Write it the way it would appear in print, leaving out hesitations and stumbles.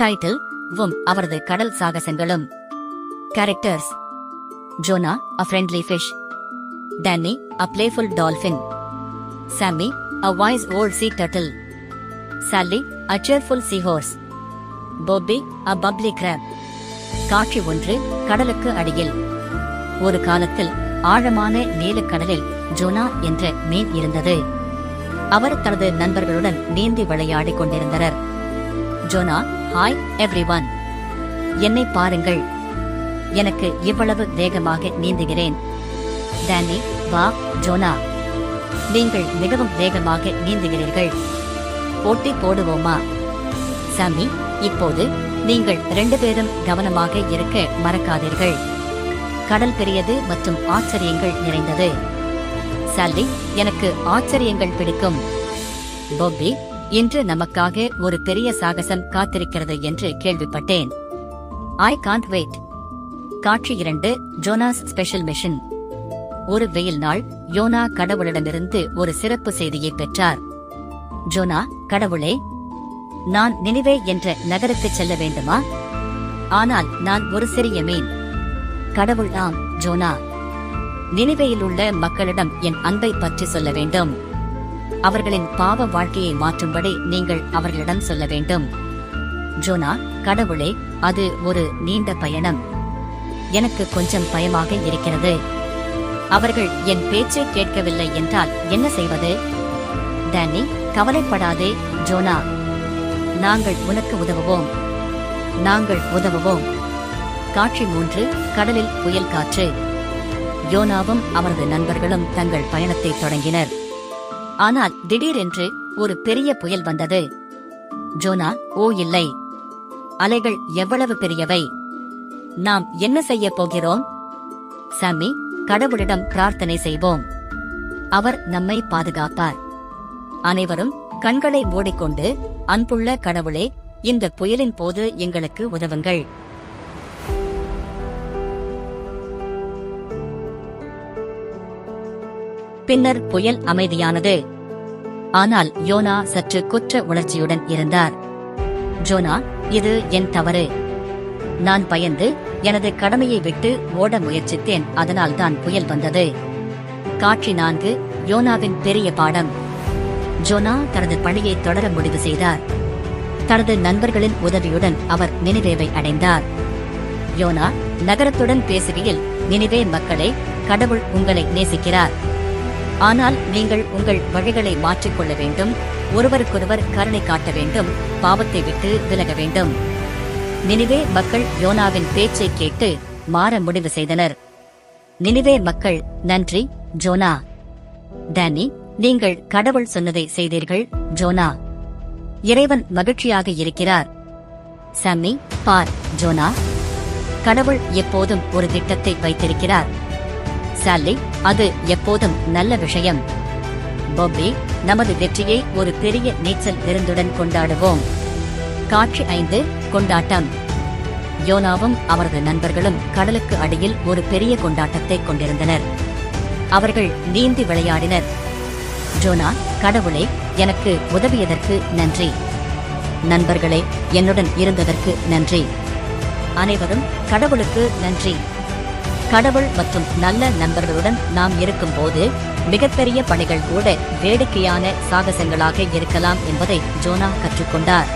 Title வும் அவரது கடல் சாகசங்களும். Characters: Jonah, a friendly fish. Danny, a playful dolphin. Sammy, a wise old sea turtle. Sally, a cheerful seahorse. Bobby, a bubbly crab. காட்சி 1. கடலுக்கு அடியில். ஒரு காலத்தில் ஆழமான நீலக்கடலில் ஜோனா என்ற மீன் இருந்தது. அவர் தனது நண்பர்களுடன் நீந்தி விளையாடிக் கொண்டிருந்தனர். ஜோனா: ஹாய் எவ்ரிவன். என்னை பாருங்கள், எனக்கு இவ்வளவு வேகமாக நீந்துகிறேன். டேனி: வா ஜோனா, நீங்கள் மிகவும் வேகமாக நீந்துகிறீர்கள். போட்டி போடுவோமா? சாமி: இப்போது நீங்கள் 2 பேரும் கவனமாக இருக்க மறக்காதீர்கள். கடல் பெரியது மற்றும் ஆச்சரியங்கள் நிறைந்தது. சால்லி: எனக்கு ஆச்சரியங்கள் பிடிக்கும். பொப்பி: இன்று நமக்காக ஒரு பெரிய சாகசம் காத்திருக்கிறது என்று கேள்விப்பட்டேன். I can't wait. காட்சி 2. Jonas special mission. ஒரு வெயில் நாள் யோனா கடவுளிடமிருந்து ஒரு சிறப்பு செய்தியை பெற்றார். ஜோனா: கடவுளே, நான் நினிவே என்ற நகருக்கு செல்ல வேண்டுமா? ஆனால் நான் ஒரு சிறிய மீன். கடவுள்: ஆம் ஜோனா, நினிவேயில் உள்ள மக்களிடம் என் அன்பை பற்றி சொல்ல வேண்டும். அவர்களின் பாவ வாழ்க்கையை மாற்றும்படி நீங்கள் அவர்களிடம் சொல்ல வேண்டும். ஜோனா: கடவுளே, அது ஒரு நீண்ட பயணம். எனக்கு கொஞ்சம் பயமாக இருக்கிறது. அவர்கள் என் பேச்சை கேட்கவில்லை என்றால் என்ன செய்வது? டேனி: கவலைப்படாதே ஜோனா, நாங்கள் உனக்கு உதவுவோம். நாங்கள் உதவுவோம். காட்சி 3. கடலில் புயல் காற்று. யோனாவும் அவரது நண்பர்களும் தங்கள் பயணத்தை தொடங்கினர். ஆனால் திடீரென்று ஒரு பெரிய புயல் வந்தது. ஜோனா: ஓ இல்லை, அலைகள் எவ்வளவு பெரியவை! நாம் என்ன செய்ய போகிறோம்? சாமி: கடவுளிடம் பிரார்த்தனை செய்வோம். அவர் நம்மை பாதுகாப்பார். அனைவரும் கண்களை மூடிக்கொண்டு, அன்புள்ள கடவுளே, இந்த புயலின் போது எங்களுக்கு உதவுங்கள். பின்னர் புயல் அமைதியானது. ஆனால் யோனா சற்று குற்ற உணர்ச்சியுடன் இருந்தார். ஜோனா: இது என் தவறு. நான் பயந்து எனது கடமையை விட்டு ஓட முயற்சித்தேன், அதனால்தான் புயல் வந்தது. காட்சி 4. யோனாவின் பெரிய பாடம். ஜோனா தனது பணியை தொடர முடிவு செய்தார். தனது நண்பர்களின் உதவியுடன் அவர் நினிவேவை அடைந்தார். யோனா நகரத்துடன் பேசுகையில், நினிவே மக்களே, கடவுள் உங்களை நேசிக்கிறார். ஆனால் நீங்கள் உங்கள் வழிகளை மாற்றிக்கொள்ள வேண்டும். ஒருவருக்கொருவர் கருணை காட்ட வேண்டும். பாவத்தை விட்டு விலக வேண்டும். நினிவே மக்கள் யோனாவின் பேச்சை கேட்டு மாற முடிவு செய்தனர். நினிவே மக்கள்: நன்றி ஜோனா. டேனி: நீங்கள் கடவுள் சொன்னதை செய்தீர்கள் ஜோனா. இறைவன் மகிழ்ச்சியாக இருக்கிறார். சாமி: பார் ஜோனா, கடவுள் எப்போதும் ஒரு திட்டத்தை வைத்திருக்கிறார். சால்லி: அது எப்போதும் நல்ல விஷயம். பொப்பி: நமது வெற்றியை ஒரு பெரிய நீச்சல் விருந்துடன் கொண்டாடுவோம். காட்சி 5. கொண்டாட்டம். யோனாவும் அவரது நண்பர்களும் கடலுக்கு அடியில் ஒரு பெரிய கொண்டாட்டத்தை கொண்டிருந்தனர். அவர்கள் நீந்தி விளையாடினர். ஜோனா: கடவுளே, எனக்கு உதவியதற்கு நன்றி. நண்பர்களே, என்னுடன் இருந்ததற்கு நன்றி. அனைவரும் கடவுளுக்கு நன்றி. கடவுள் மற்றும் நல்ல நண்பர்களுடன் நாம் இருக்கும்போது மிகப்பெரிய பணிகள் கூட வேடிக்கையான சாகசங்களாக இருக்கலாம் என்பதை ஜோனா கற்றுக்கொண்டார்.